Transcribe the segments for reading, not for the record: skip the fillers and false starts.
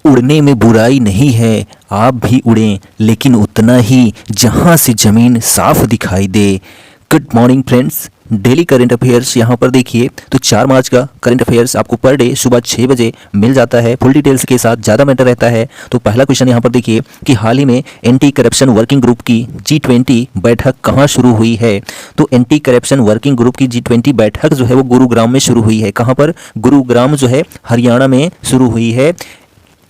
उड़ने में बुराई नहीं है, आप भी उड़ें लेकिन उतना ही जहां से ज़मीन साफ दिखाई दे। Good morning friends, daily current affairs यहाँ पर देखिए तो 4 मार्च का करंट अफेयर्स आपको पर डे सुबह 6 बजे मिल जाता है। फुल डिटेल्स के साथ ज़्यादा मैटर रहता है। तो पहला क्वेश्चन यहाँ पर देखिए कि हाल ही में एंटी करप्शन वर्किंग ग्रुप की G20 बैठक कहाँ शुरू हुई है। तो एंटी करप्शन वर्किंग ग्रुप की G20 बैठक जो है वो गुरुग्राम में शुरू हुई है। कहाँ पर? गुरुग्राम जो है हरियाणा में शुरू हुई है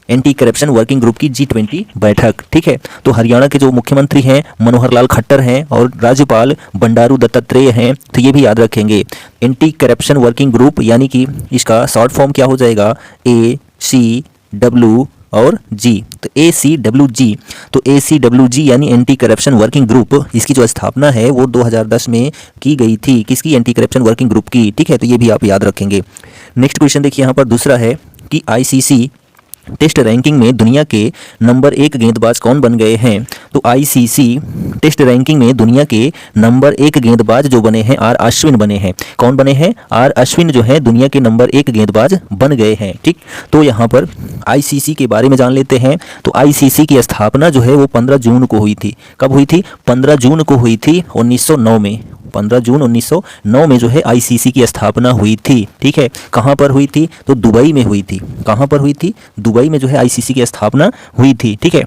एंटी करप्शन वर्किंग ग्रुप की G20 बैठक। ठीक है, तो हरियाणा के जो मुख्यमंत्री हैं मनोहर लाल खट्टर हैं और राज्यपाल बंडारू दत्तात्रेय हैं। तो ये भी याद रखेंगे। एंटी करप्शन वर्किंग ग्रुप यानी कि इसका शॉर्ट फॉर्म क्या हो जाएगा? ACW और G। तो ACWG, तो ACWG यानी एंटी करप्शन वर्किंग ग्रुप, इसकी जो स्थापना है वो 2010 में की गई थी। किसकी? एंटी करप्शन वर्किंग ग्रुप की। ठीक है, तो ये भी आप याद रखेंगे। नेक्स्ट क्वेश्चन देखिए यहाँ पर दूसरा है कि ICC टेस्ट रैंकिंग में दुनिया के नंबर 1 गेंदबाज कौन बन गए हैं। तो ICC टेस्ट रैंकिंग में दुनिया के नंबर 1 गेंदबाज जो बने हैं R अश्विन बने हैं। कौन बने हैं? R अश्विन जो है दुनिया के नंबर 1 गेंदबाज बन गए हैं। ठीक, तो यहाँ पर ICC के बारे में जान लेते हैं। तो ICC की स्थापना जो है वो 15 जून को हुई थी। कब हुई थी? 15 जून को हुई थी 1909 में। 15 जून 1909 में जो है ICC की स्थापना हुई थी। ठीक है, कहाँ पर हुई थी? तो दुबई में हुई थी। कहाँ पर हुई थी? दुबई में जो है ICC की स्थापना हुई थी। ठीक है,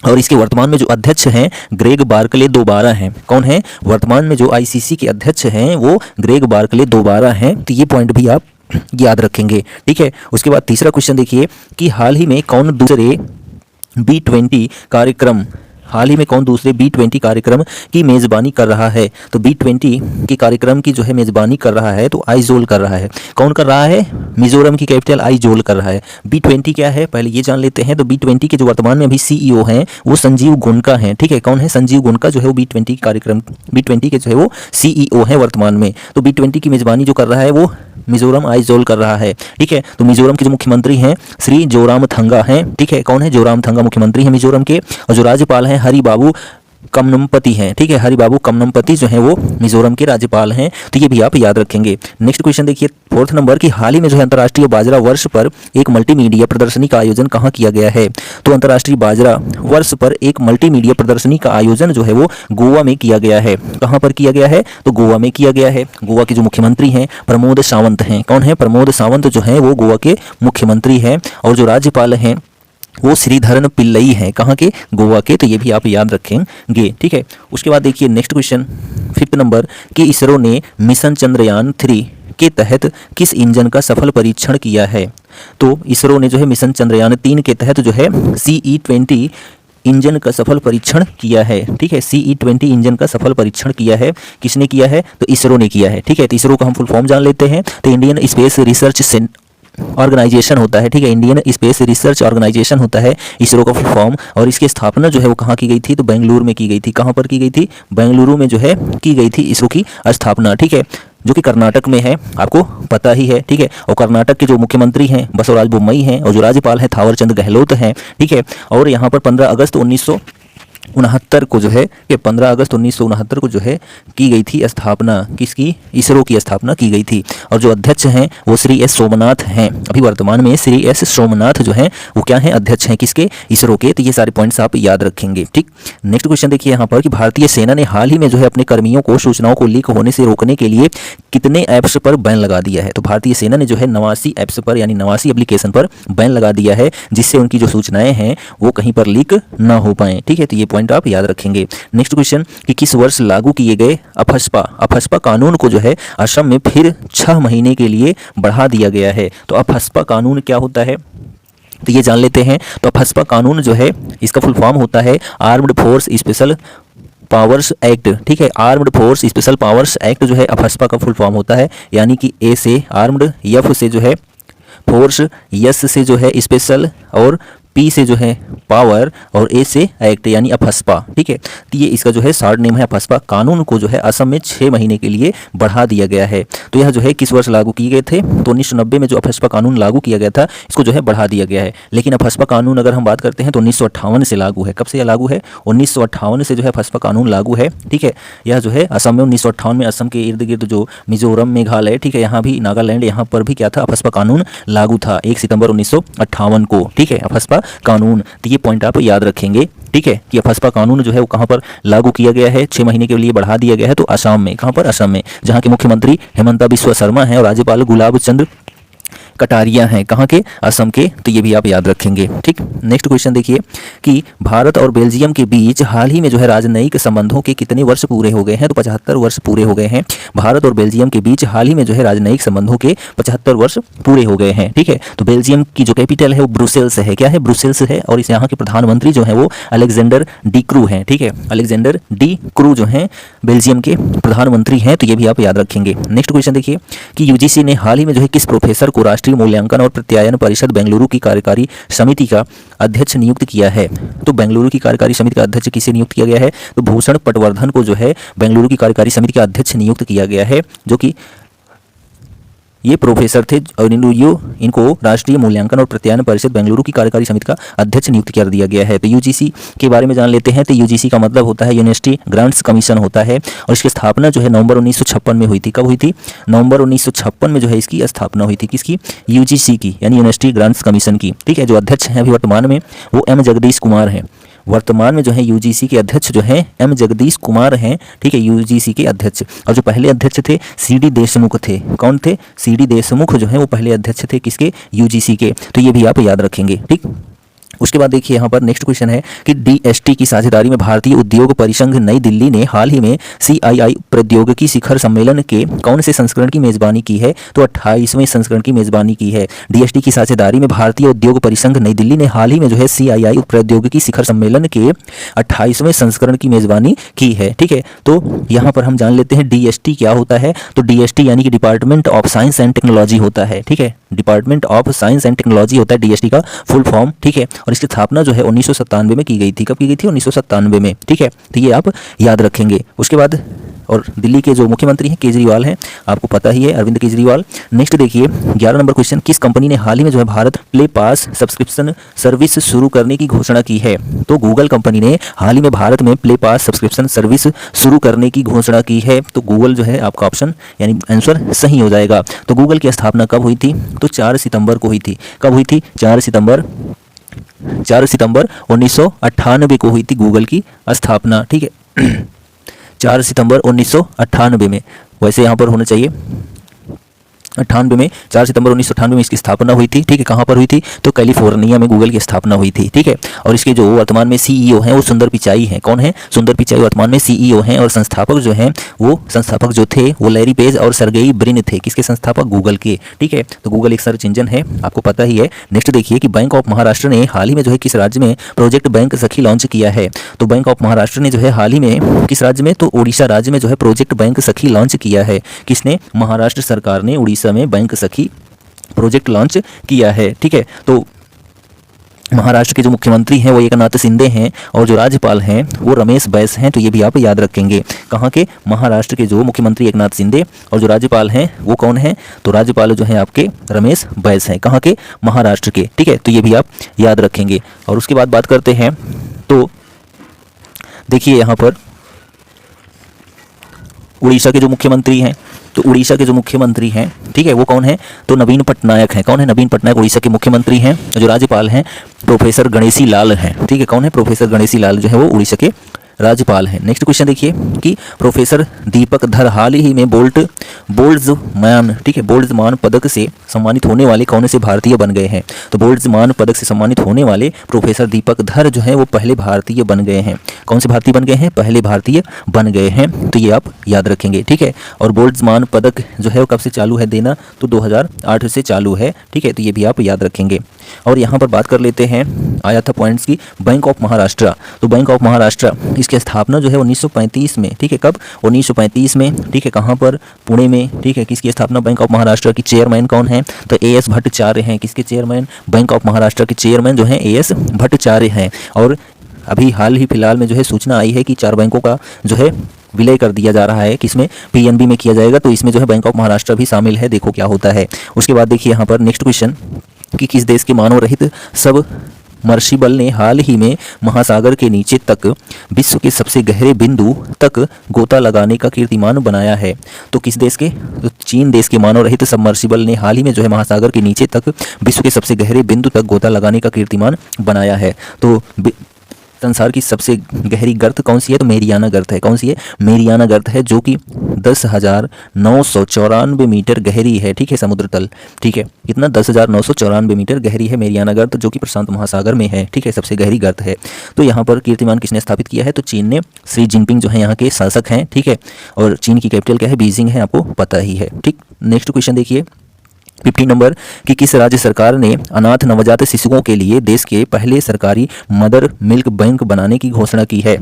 और इसके वर्तमान में जो अध्यक्ष हैं ग्रेग बार्कले दोबारा हैं। कौन है? वर्तमान में जो ICC के अध्यक्ष हैं वो ग्रेग बार्कले दोबारा हैं। तो ये पॉइंट भी आप याद रखेंगे। ठीक है, उसके बाद तीसरा क्वेश्चन देखिए कि हाल ही में कौन दूसरे B20 कार्यक्रम की मेज़बानी कर रहा है। तो B20 के कार्यक्रम की जो है मेज़बानी कर रहा है तो आइजोल कर रहा है। कौन कर रहा है? मिजोरम की कैपिटल आइजोल कर रहा है। B20 क्या है पहले ये जान लेते हैं। तो B20 के जो वर्तमान में अभी CEO हैं वो संजीव गोनका हैं। ठीक है, कौन है? संजीव गोनका जो है वो B20 के जो है वो CEO हैं वर्तमान में। तो B20 की मेज़बानी जो कर रहा है वो मिजोरम आइजोल कर रहा है। ठीक है, तो मिजोरम के जो मुख्यमंत्री हैं श्री जोरामथंगा हैं। ठीक है, कौन है? जोरामथंगा मुख्यमंत्री हैं मिजोरम के। और जो राज्यपाल हैं हरिबाबू कमनमपति हैं। ठीक है, हरिबाबू कमनमपति जो है वो मिजोरम के राज्यपाल हैं। तो ये भी आप याद रखेंगे। नेक्स्ट क्वेश्चन देखिए 4th नंबर की हाल ही में जो है अंतर्राष्ट्रीय बाजरा वर्ष पर एक मल्टीमीडिया प्रदर्शनी का आयोजन कहाँ किया गया है। तो अंतर्राष्ट्रीय बाजरा वर्ष पर एक मल्टीमीडिया प्रदर्शनी का आयोजन जो है वो गोवा में किया गया है। कहाँ पर किया गया है? तो गोवा में किया गया है। गोवा के जो मुख्यमंत्री हैं प्रमोद सावंत हैं। कौन है? प्रमोद सावंत जो है वो गोवा के मुख्यमंत्री हैं। और जो राज्यपाल हैं वो श्रीधरन पिल्लई हैं। कहाँ के? गोवा के। तो ये भी आप याद रखेंगे। ठीक है, उसके बाद देखिए नेक्स्ट क्वेश्चन 5th नंबर कि इसरो ने मिशन चंद्रयान 3 के तहत किस इंजन का सफल परीक्षण किया है। तो इसरो ने जो है मिशन चंद्रयान 3 के तहत जो है CE-20 इंजन का सफल परीक्षण किया है। ठीक है, CE-20 इंजन का सफल परीक्षण किया है। किसने किया है? तो इसरो ने किया है। ठीक है, तो इसरो का हम फुल फॉर्म जान लेते हैं। तो इंडियन स्पेस रिसर्च ऑर्गेनाइजेशन होता है। ठीक है, इंडियन स्पेस रिसर्च ऑर्गेनाइजेशन होता है इसरो का फुल फॉर्म। और इसकी स्थापना जो है वो कहाँ की गई थी? तो बेंगलुरु में की गई थी। कहाँ पर की गई थी? बेंगलुरु में जो है की गई थी इसरो की स्थापना। ठीक है, जो कि कर्नाटक में है, आपको पता ही है। ठीक है, और कर्नाटक के जो मुख्यमंत्री हैं बसवराज बोम्मई हैं और जो राज्यपाल हैं थावरचंद गहलोत हैं। ठीक है, और यहाँ पर 15 अगस्त 1969 को जो है 15 अगस्त 1969 को जो है की गई थी स्थापना। किसकी? इसरो की स्थापना की गई थी। और जो अध्यक्ष हैं वो श्री S सोमनाथ हैं। अभी वर्तमान में श्री S सोमनाथ जो हैं वो क्या हैं? अध्यक्ष हैं। किसके? इसरो के। तो ये सारे पॉइंट्स आप याद रखेंगे। ठीक, नेक्स्ट क्वेश्चन देखिए यहाँ पर कि भारतीय सेना ने हाल ही में जो है अपने कर्मियों को सूचनाओं को लीक होने से रोकने के लिए कितने ऐप्स पर बैन लगा दिया है। तो भारतीय सेना ने जो है 89 ऐप्स पर यानी 89 एप्लीकेशन पर बैन लगा दिया है जिससे उनकी जो सूचनाएं हैं वो कहीं पर लीक ना हो पाएँ। ठीक है, तो ये पॉइंट आप याद रखेंगे। नेक्स्ट क्वेश्चन कि किस वर्ष लागू किए गए अफस्पा कानून को जो है असम में फिर 6 महीने के लिए बढ़ा दिया गया है। तो अफस्पा कानून क्या होता है तो ये जान लेते हैं। तो अफस्पा कानून जो है इसका फुल फॉर्म होता है armed force special powers act. ठीक है, armed force special powers act जो है अफस्पा का फुल फॉर्म होता है। यानी कि A से आर्म्ड, F से जो है फोर्स, S से जो है स्पेशल और पी से जो है पावर और ए से एक्ट यानी अफस्पा, ठीक है। तो ये इसका जो है शॉर्ट नेम है अफस्पा कानून को जो है असम में 6 महीने के लिए बढ़ा दिया गया है। तो यह जो है किस वर्ष लागू किए गए थे, तो 1990 में जो अफस्पा कानून लागू किया गया था इसको जो है बढ़ा दिया गया है। लेकिन अफस्पा कानून अगर हम बात करते हैं तो 1958 से लागू है। कब से यह लागू है, 1958 से जो है अफस्पा कानून लागू है, ठीक है। यह जो है असम में 1958 में असम के इर्द गिर्द जो मिजोरम मेघालय, ठीक है, यहाँ भी नागालैंड, यहाँ पर भी क्या था, अफस्पा कानून लागू था 1 सितंबर 1958 को, ठीक है, अफस्पा कानून। तो ये पॉइंट आप याद रखेंगे, ठीक है, कि अफस्पा कानून जो है वो कहाँ पर लागू किया गया है, 6 महीने के लिए बढ़ा दिया गया है, तो असम में। कहाँ पर, असम में, जहाँ के मुख्यमंत्री हेमंता बिस्वा शर्मा हैं और राज्यपाल गुलाब चंद्र कटारिया हैं, कहाँ के, असम के। तो ये भी आप याद रखेंगे, ठीक। नेक्स्ट क्वेश्चन देखिए कि भारत और बेल्जियम के बीच हाल ही में जो है राजनयिक संबंधों के कितने वर्ष पूरे हो गए हैं, तो 75 वर्ष पूरे हो गए हैं। भारत और बेल्जियम के बीच हाल ही में जो है राजनयिक संबंधों के 75 वर्ष पूरे हो गए हैं, ठीक है। तो बेल्जियम की जो कैपिटल है वो ब्रुसेल्स है, क्या है, ब्रुसेल्स है, और इस यहाँ के प्रधानमंत्री जो है वो अलेक्जेंडर डी क्रू हैं, ठीक है, अलेक्जेंडर डी क्रू जो हैं बेल्जियम के प्रधानमंत्री हैं। तो ये भी आप याद रखेंगे। नेक्स्ट क्वेश्चन देखिए कि यूजीसी ने हाल ही में जो है किस प्रोफेसर को राष्ट्रीय मूल्यांकन और प्रत्यायन परिषद बेंगलुरु की कार्यकारी समिति का अध्यक्ष नियुक्त किया है। तो बेंगलुरु की कार्यकारी समिति का अध्यक्ष किसे नियुक्त किया गया है, तो भूषण पटवर्धन को जो है बेंगलुरु की कार्यकारी समिति का अध्यक्ष नियुक्त किया गया है, जो कि ये प्रोफेसर थे और इनको राष्ट्रीय मूल्यांकन और प्रत्यायन परिषद बेंगलुरु की कार्यकारी समिति का अध्यक्ष नियुक्त कर दिया गया है। तो यूजीसी के बारे में जान लेते हैं। तो यूजीसी का मतलब होता है यूनिवर्सिटी ग्रांट्स कमीशन होता है, और इसकी स्थापना जो है नवंबर 1956 में हुई थी। कब हुई थी, नवंबर 1956 में जो है इसकी स्थापना हुई थी, किसकी, यूजीसी की, यानी यूनिवर्सिटी ग्रांट्स कमीशन की, ठीक है। जो अध्यक्ष हैं अभी वर्तमान में वो एम जगदीश कुमार हैं। वर्तमान में जो है यूजीसी के अध्यक्ष जो हैं एम जगदीश कुमार हैं, ठीक है, यूजीसी के अध्यक्ष। और जो पहले अध्यक्ष थे सीडी देशमुख थे। कौन थे, सीडी देशमुख जो हैं वो पहले अध्यक्ष थे किसके, यूजीसी के। तो ये भी आप याद रखेंगे, ठीक। उसके बाद देखिए यहाँ पर नेक्स्ट क्वेश्चन है कि डीएसटी की साझेदारी में भारतीय उद्योग परिसंघ नई दिल्ली ने हाल ही में सीआईआई प्रौद्योगिकी शिखर सम्मेलन के कौन से संस्करण की मेजबानी की है, तो 28वें संस्करण की मेजबानी की है। डीएसटी की साझेदारी में भारतीय उद्योग परिसंघ नई दिल्ली ने हाल ही में जो है सीआईआई प्रौद्योगिकी शिखर सम्मेलन के 28वें संस्करण की मेजबानी की है, ठीक है। तो यहाँ पर हम जान लेते हैं डीएसटी क्या होता है। तो डीएसटी यानी कि department of science and technology होता है, ठीक है, department of science and technology होता है डीएसटी का फुल फॉर्म, ठीक है। और इसकी स्थापना जो है 1997 में की गई थी। कब की गई थी, 1997 में, ठीक है। तो ये आप याद रखेंगे। उसके बाद और दिल्ली के जो मुख्यमंत्री हैं केजरीवाल हैं, आपको पता ही है, अरविंद केजरीवाल। नेक्स्ट देखिए 11 नंबर क्वेश्चन, किस कंपनी ने हाल ही में जो है भारत प्ले पास सब्सक्रिप्शन सर्विस शुरू करने की घोषणा की है, तो गूगल कंपनी ने हाल ही में भारत में प्ले पास सब्सक्रिप्शन सर्विस शुरू करने की घोषणा की है। तो गूगल जो है आपका ऑप्शन यानी आंसर सही हो जाएगा। तो गूगल की स्थापना कब हुई थी, तो 4 सितंबर को हुई थी। कब हुई थी, 4 सितंबर 1998 को हुई थी गूगल की स्थापना, ठीक है। 4 सितंबर 1998 में, वैसे यहाँ पर होना चाहिए 98 में, 4 सितंबर 1998 में इसकी स्थापना हुई थी, ठीक है। कहाँ पर हुई थी, तो कैलिफोर्निया में गूगल की स्थापना हुई थी, ठीक है। और इसके जो वर्तमान में सीईओ हैं वो सुंदर पिचाई हैं। कौन है, सुंदर पिचाई वर्तमान में सीईओ हैं। और संस्थापक जो हैं वो संस्थापक जो थे वो लैरी पेज और सर्गेई ब्रिन थे। किसके संस्थापक, गूगल के, ठीक है। तो गूगल एक सर्च इंजन है, आपको पता ही है। नेक्स्ट देखिए कि बैंक ऑफ महाराष्ट्र ने हाल ही में जो है किस राज्य में प्रोजेक्ट बैंक सखी लॉन्च किया है। तो बैंक ऑफ महाराष्ट्र ने जो है हाल ही में किस राज्य में, तो उड़ीसा राज्य में जो है प्रोजेक्ट बैंक सखी लॉन्च किया है। किसने, महाराष्ट्र सरकार ने उड़ीसा में बैंक सखी प्रोजेक्ट लॉन्च किया है, ठीक है। तो महाराष्ट्र के जो मुख्यमंत्री हैं वो एकनाथ शिंदे हैं और जो राज्यपाल हैं वो रमेश बैस हैं। तो ये भी आप याद रखेंगे। कहाँ के, महाराष्ट्र के जो मुख्यमंत्री एकनाथ शिंदे और जो राज्यपाल हैं वो कौन हैं, तो राज्यपाल जो हैं आपके रमेश बैस हैं। कहाँ के, महाराष्ट्र के, ठीक है। तो ये भी आप याद रखेंगे। और उसके बाद बात करते हैं, तो देखिए यहाँ पर उड़ीसा के जो मुख्यमंत्री हैं, तो उड़ीसा के जो मुख्यमंत्री हैं, ठीक है, वो कौन है, तो नवीन पटनायक हैं। कौन है, नवीन पटनायक उड़ीसा के मुख्यमंत्री हैं। जो राज्यपाल हैं प्रोफेसर गणेशी लाल हैं, ठीक है। कौन है, प्रोफेसर गणेशी लाल जो है वो उड़ीसा के राज्यपाल हैं। नेक्स्ट क्वेश्चन देखिए कि प्रोफेसर दीपक धर हाल ही में बोल्ट्जमान, ठीक है, बोल्ट्जमान पदक से सम्मानित होने वाले कौन से भारतीय बन गए हैं। तो बोल्ट्जमान पदक से सम्मानित होने वाले प्रोफेसर दीपक धर जो है वो पहले भारतीय बन गए हैं। कौन से भारतीय बन गए हैं, पहले भारतीय बन गए हैं। तो ये आप याद रखेंगे, ठीक है। और बोल्ट्जमान पदक जो है वो कब से चालू है देना, तो 2008 से चालू है, ठीक है। तो ये भी आप याद रखेंगे। और यहाँ पर बात कर लेते हैं, आया था पॉइंट्स की, बैंक ऑफ महाराष्ट्र। तो बैंक ऑफ महाराष्ट्र इसकी स्थापना जो है 1935 में, ठीक है, कब? 1935 में, ठीक है, कहाँ पर? पुणे में, ठीक है। किसकी स्थापना बैंक ऑफ महाराष्ट्र की? चेयरमैन कौन है? तो A.S. भट्टाचार्य हैं। किसके चेयरमैन? बैंक ऑफ महाराष्ट्र के चेयरमैन जो हैं A.S. भट्टाचार्य हैं। और अभी हाल ही फिलहाल में जो है सूचना आई है कि 4 बैंकों का जो है विलय कर दिया जा रहा है। किसमें? PNB में किया जाएगा। तो इसमें जो है बैंक ऑफ महाराष्ट्र भी शामिल है। देखो क्या होता है। उसके बाद देखिए यहाँ पर नेक्स्ट क्वेश्चन कि किस देश के मानव रहित सबमर्सिबल ने हाल ही में महासागर के नीचे तक विश्व के सबसे गहरे बिंदु तक गोता लगाने का कीर्तिमान बनाया है? तो किस देश के? तो चीन देश के मानव रहित सबमर्सिबल ने हाल ही में जो है महासागर के नीचे तक विश्व के सबसे गहरे बिंदु तक गोता लगाने का कीर्तिमान बनाया है। तो संसार की सबसे गहरी गर्त कौन सी है? तो मेरियाना गर्त है। कौन सी है? मेरियाना गर्त है, जो कि 10,994 मीटर गहरी है, ठीक है, समुद्र तल, ठीक है। कितना? 10,994 मीटर गहरी है मेरियाना गर्त, जो कि प्रशांत महासागर में है, ठीक है, सबसे गहरी गर्त है। तो यहाँ पर कीर्तिमान किसने स्थापित किया है? तो चीन ने। शी जिनपिंग जो है यहाँ के शासक हैं, ठीक है। और चीन की कैपिटल क्या है? बीजिंग है, आपको पता ही है, ठीक। नेक्स्ट क्वेश्चन देखिए 50 नंबर कि किस राज्य सरकार ने अनाथ नवजात शिशुओं के लिए देश के पहले सरकारी मदर मिल्क बैंक बनाने की घोषणा की है?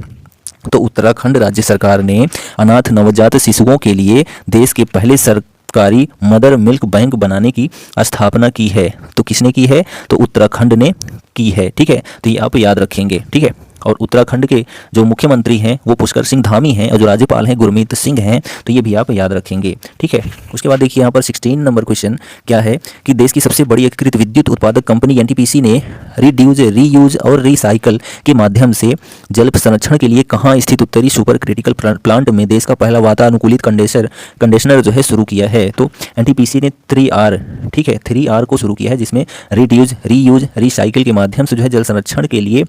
तो उत्तराखंड राज्य सरकार ने अनाथ नवजात शिशुओं के लिए देश के पहले सरकारी मदर मिल्क बैंक बनाने की स्थापना की है। तो किसने की है? तो उत्तराखंड ने की है, ठीक है। तो ये आप याद रखेंगे, ठीक है। और उत्तराखंड के जो मुख्यमंत्री हैं वो पुष्कर सिंह धामी हैं और जो राज्यपाल हैं गुरमीत सिंह हैं। तो ये भी आप याद रखेंगे, ठीक है। उसके बाद देखिए यहाँ पर 16 नंबर क्वेश्चन क्या है कि देश की सबसे बड़ी एकीकृत विद्युत उत्पादक कंपनी NTPC ने रिड्यूज, रीयूज और रिसाइकल के माध्यम से जल संरक्षण के लिए कहाँ स्थित उत्तरी सुपर क्रिटिकल प्लांट में देश का पहला वातानुकूलित कंडीशनर जो है शुरू किया है? तो NTPC ने 3R, ठीक है, 3R को शुरू किया है, जिसमें रिड्यूज, रीयूज, रिसाइकल के माध्यम से जो है जल संरक्षण के लिए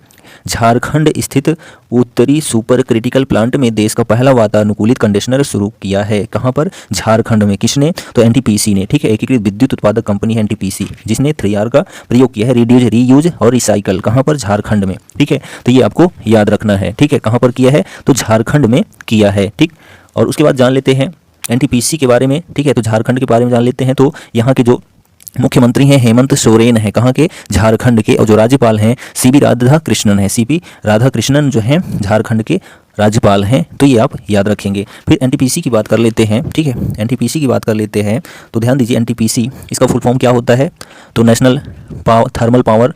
झारखंड स्थित उत्तरी सुपर क्रिटिकल प्लांट में देश का पहला वातानुकूलित कंडीशनर शुरू किया है। कहां पर? झारखंड में। किसने? तो NTPC ने, ठीक है। एकीकृत विद्युत उत्पादक कंपनी है NTPC, जिसने 3R का प्रयोग किया है, रिड्यूज, रीयूज और रिसाइकल। कहां पर? झारखंड में, ठीक है। तो ये आपको याद रखना है, ठीक है। कहां पर किया है? तो झारखंड में किया है, ठीक। और उसके बाद जान लेते हैं NTPC के बारे में, ठीक है। तो झारखंड के बारे में जान लेते हैं। तो यहाँ के जो मुख्यमंत्री हैं हेमंत सोरेन है, कहाँ के? झारखंड के। और जो राज्यपाल हैं CP राधाकृष्णन है, CP राधाकृष्णन जो हैं झारखंड के राज्यपाल हैं। तो ये आप याद रखेंगे। फिर NTPC की बात कर लेते हैं, ठीक है। NTPC की बात कर लेते हैं तो ध्यान दीजिए, NTPC इसका फुल फॉर्म क्या होता है? तो नेशनल थर्मल पावर,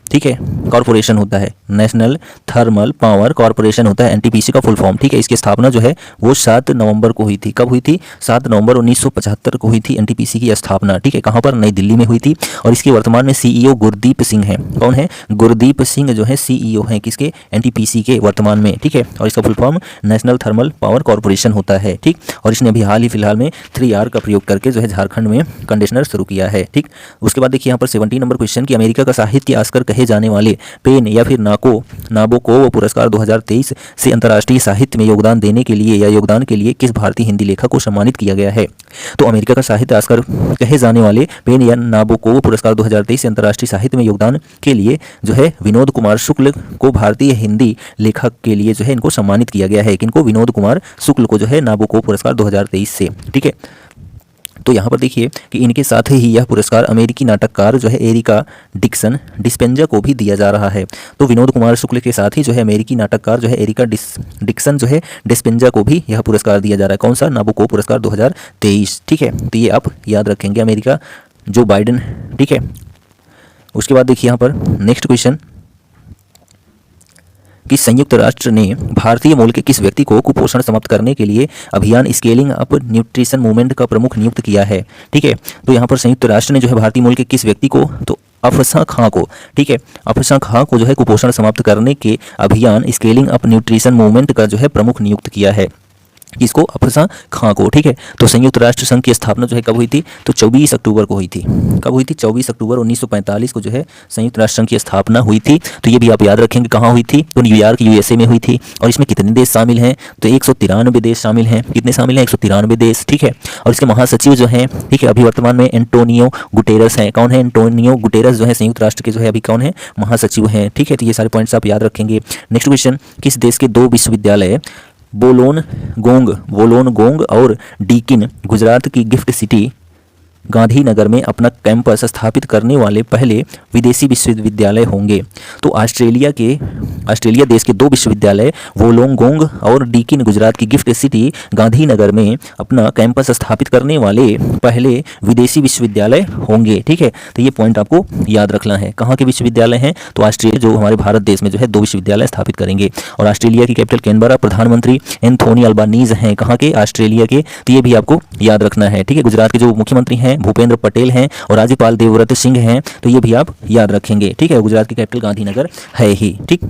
ठीक है, कॉरपोरेशन होता है। नेशनल थर्मल पावर कॉरपोरेशन होता है NTPC का फुल फॉर्म, ठीक है। इसकी स्थापना जो है वो 7 नवंबर को हुई थी। कब हुई थी? 7 नवंबर 1975 को हुई थी NTPC की स्थापना, ठीक है। कहाँ पर? नई दिल्ली में हुई थी। और इसके वर्तमान में CEO गुरदीप सिंह हैं। कौन है? गुरदीप सिंह जो है CEO हैं किसके? NTPC के वर्तमान में, ठीक है। और इसका full form national thermal power corporation होता है, ठीक। और इसने अभी हाल ही फिलहाल में 3R का प्रयोग करके जो है झारखंड में कंडीशनर शुरू किया है, ठीक। उसके बाद देखिए यहाँ पर 17 नंबर क्वेश्चन की अमेरिका का साहित्य ऑस्कर कहे जाने वाले पेन या फिर नाबोकोव पुरस्कार 2023 से अंतर्राष्ट्रीय साहित्य में योगदान देने के लिए या योगदान के लिए किस भारतीय हिंदी लेखक को सम्मानित किया गया है? तो अमेरिका का साहित्य ऑस्कर कहे जाने वाले पेन या नाबोकोव पुरस्कार 2023 से अंतर्राष्ट्रीय साहित्य में योगदान के लिए जो है विनोद कुमार शुक्ल को भारतीय हिंदी लेखक के लिए जो है इनको सम्मानित किया गया है। किनको? विनोद कुमार शुक्ल को जो है नाबोकोव पुरस्कार 2023 से, ठीक है। तो यहाँ पर देखिए कि इनके साथ ही यह पुरस्कार अमेरिकी नाटककार जो है एरिका डिस्पेंजा को भी दिया जा रहा है। तो विनोद कुमार शुक्ल के साथ ही जो है अमेरिकी नाटककार जो है एरिका डिस्पेंजा को भी यह पुरस्कार दिया जा रहा है। कौन सा? नाबोकोव पुरस्कार 2023, ठीक है। तो ये आप याद रखेंगे, अमेरिका जो बाइडेन, ठीक है। उसके बाद देखिए यहाँ पर नेक्स्ट क्वेश्चन कि संयुक्त राष्ट्र ने भारतीय मूल के किस व्यक्ति को कुपोषण समाप्त करने के लिए अभियान स्केलिंग अप न्यूट्रिशन मूवमेंट का प्रमुख नियुक्त किया है? ठीक है। तो यहाँ पर संयुक्त राष्ट्र ने जो है भारतीय मूल के किस व्यक्ति को? तो अफसा खां को, ठीक है। अफसा खां को जो है कुपोषण समाप्त करने के अभियान स्केलिंग अप न्यूट्रिशन मूवमेंट का जो है प्रमुख नियुक्त किया है। किसको? अफसा खां को, ठीक है। तो संयुक्त राष्ट्र संघ की स्थापना जो है कब हुई थी? तो 24 अक्टूबर को हुई थी। कब हुई थी? 24 अक्टूबर 1945 को जो है संयुक्त राष्ट्र संघ की स्थापना हुई थी। तो ये भी आप याद रखेंगे कहाँ हुई थी? तो न्यूयॉर्क USA में हुई थी। और इसमें कितने देश शामिल हैं? तो 193 देश शामिल हैं। कितने शामिल हैं? 193 देश, ठीक है। और इसके महासचिव जो हैं, ठीक है, अभी वर्तमान में एंटोनियो गुटेरस हैं। कौन है? एंटोनियो गुटेरस जो है संयुक्त राष्ट्र के जो है अभी कौन है? महासचिव हैं, ठीक है। तो ये सारे पॉइंट्स आप याद रखेंगे। नेक्स्ट क्वेश्चन, किस देश के 2 विश्वविद्यालय बोलोन गोंग और डीकिन गुजरात की गिफ्ट सिटी गांधीनगर में अपना कैंपस स्थापित करने वाले पहले विदेशी विश्वविद्यालय होंगे? तो ऑस्ट्रेलिया देश के 2 विश्वविद्यालय वोलोंगोंग और डीकिन गुजरात की गिफ्ट सिटी गांधीनगर में अपना कैंपस स्थापित करने वाले पहले विदेशी विश्वविद्यालय होंगे। ठीक है, तो ये पॉइंट आपको याद रखना है। कहाँ के विश्वविद्यालय हैं? तो ऑस्ट्रेलिया, जो हमारे भारत देश में जो है 2 विश्वविद्यालय स्थापित करेंगे। और ऑस्ट्रेलिया की कैपिटल कैनबरा, प्रधानमंत्री एंथोनी अल्बानीज हैं। कहाँ के? ऑस्ट्रेलिया के। तो ये भी आपको याद रखना है। ठीक है, गुजरात के जो मुख्यमंत्री हैं भूपेंद्र पटेल हैं और राज्यपाल देवव्रत सिंह हैं। तो ये भी आप याद रखेंगे। ठीक है, गुजरात की कैपिटल गांधीनगर है ही। ठीक,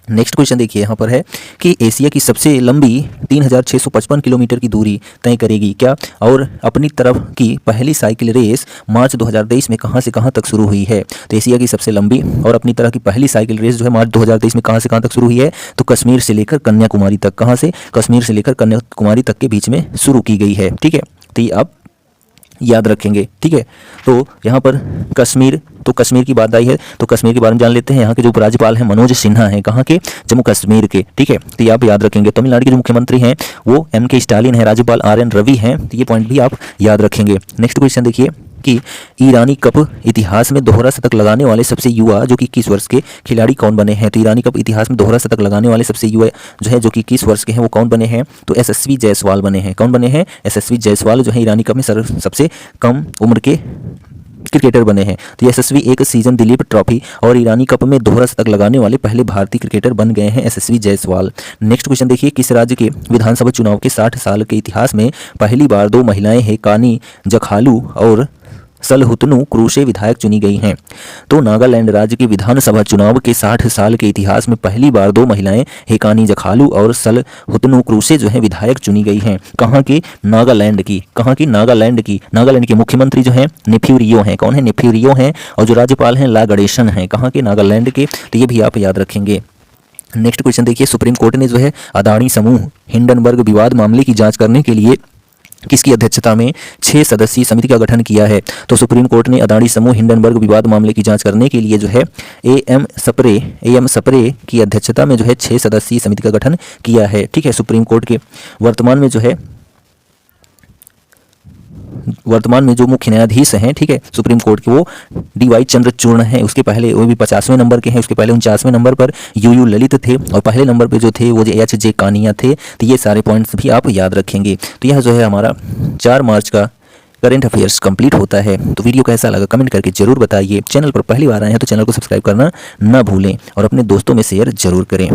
नेक्स्ट क्वेश्चन देखिए यहाँ पर है कि एशिया की सबसे लंबी 3655 किलोमीटर की दूरी तय करेगी क्या? और अपनी तरफ की पहली साइकिल रेस मार्च 2023 में कहाँ से कहाँ तक शुरू हुई है? तो एशिया की सबसे लंबी और अपनी तरह की पहली साइकिल रेस जो है मार्च 2023 में कहाँ से कहाँ तक शुरू हुई है? तो कश्मीर से लेकर कन्याकुमारी तक। कहाँ से? कश्मीर से लेकर कन्याकुमारी तक के बीच में शुरू की गई है। ठीक है, तो ये आप याद रखेंगे। ठीक है, तो यहाँ पर कश्मीर की बात आई है तो कश्मीर के बारे में जान लेते हैं। यहाँ के जो उपराज्यपाल हैं मनोज सिन्हा हैं। कहाँ के? जम्मू कश्मीर के। ठीक है, तो ये आप याद रखेंगे। तमिलनाडु के जो मुख्यमंत्री हैं वो MK स्टालिन है। राज्यपाल RN रवि हैं। तो ये पॉइंट भी आप याद रखेंगे। नेक्स्ट क्वेश्चन देखिए कि ईरानी कप इतिहास में दोहरा शतक लगाने वाले सबसे युवा जो कि 21 वर्ष के खिलाड़ी कौन बने हैं? तो ईरानी कप इतिहास में दोहरा शतक लगाने वाले सबसे युवा जो है जो कि 21 वर्ष के हैं वो कौन बने हैं? तो यशस्वी जायसवाल बने हैं। कौन बने हैं? यशस्वी जायसवाल जो है ईरानी कप में सबसे कम उम्र के क्रिकेटर बने हैं। तो यशस्वी एक सीजन दिलीप ट्रॉफी और ईरानी कप में दोहरा शतक लगाने वाले पहले भारतीय क्रिकेटर बन गए हैं यशस्वी जायसवाल। नेक्स्ट क्वेश्चन देखिए, किस राज्य के विधानसभा चुनाव के 60 साल के इतिहास में पहली बार 2 महिलाएं हेकानी जखालू और सलहुतनु क्रूसे विधायक चुनी गई हैं? तो नागालैंड राज्य के विधानसभा चुनाव के 60 साल के इतिहास में पहली बार 2 महिलाएं हेकानी जखालू और सलहुतनु क्रूसे जो है विधायक चुनी गई हैं। कहाँ की? नागालैंड की। कहाँ की? नागालैंड की। नागालैंड के मुख्यमंत्री जो हैं नेफ्यू रियो हैं। कौन है? नेफ्यू रियो हैं। और जो राज्यपाल हैं ला गणेशन हैं। कहाँ के? नागालैंड के। तो ये भी आप याद रखेंगे। नेक्स्ट क्वेश्चन देखिए, सुप्रीम कोर्ट ने जो है अदानी समूह हिंडनबर्ग विवाद मामले की जाँच करने के लिए किसकी अध्यक्षता में 6 सदस्यीय समिति का गठन किया है? तो सुप्रीम कोर्ट ने अदानी समूह हिंडनबर्ग विवाद मामले की जांच करने के लिए जो है AM सप्रे की अध्यक्षता में जो है 6 सदस्यीय समिति का गठन किया है। ठीक है, सुप्रीम कोर्ट के वर्तमान में जो मुख्य न्यायाधीश हैं, ठीक है, सुप्रीम कोर्ट के वो DY चंद्रचूड़ हैं। उसके पहले वो भी 50वें नंबर के हैं। उसके पहले 49वें नंबर पर UU ललित थे और पहले नंबर पे जो थे वो HJ कानिया थे। तो ये सारे पॉइंट्स भी आप याद रखेंगे। तो यह जो है हमारा 4 मार्च का करंट अफेयर्स कंप्लीट होता है। तो वीडियो कैसा लगा कमेंट करके जरूर बताइए। चैनल पर पहली बार आए हैं तो चैनल को सब्सक्राइब करना ना भूलें और अपने दोस्तों में शेयर जरूर करें।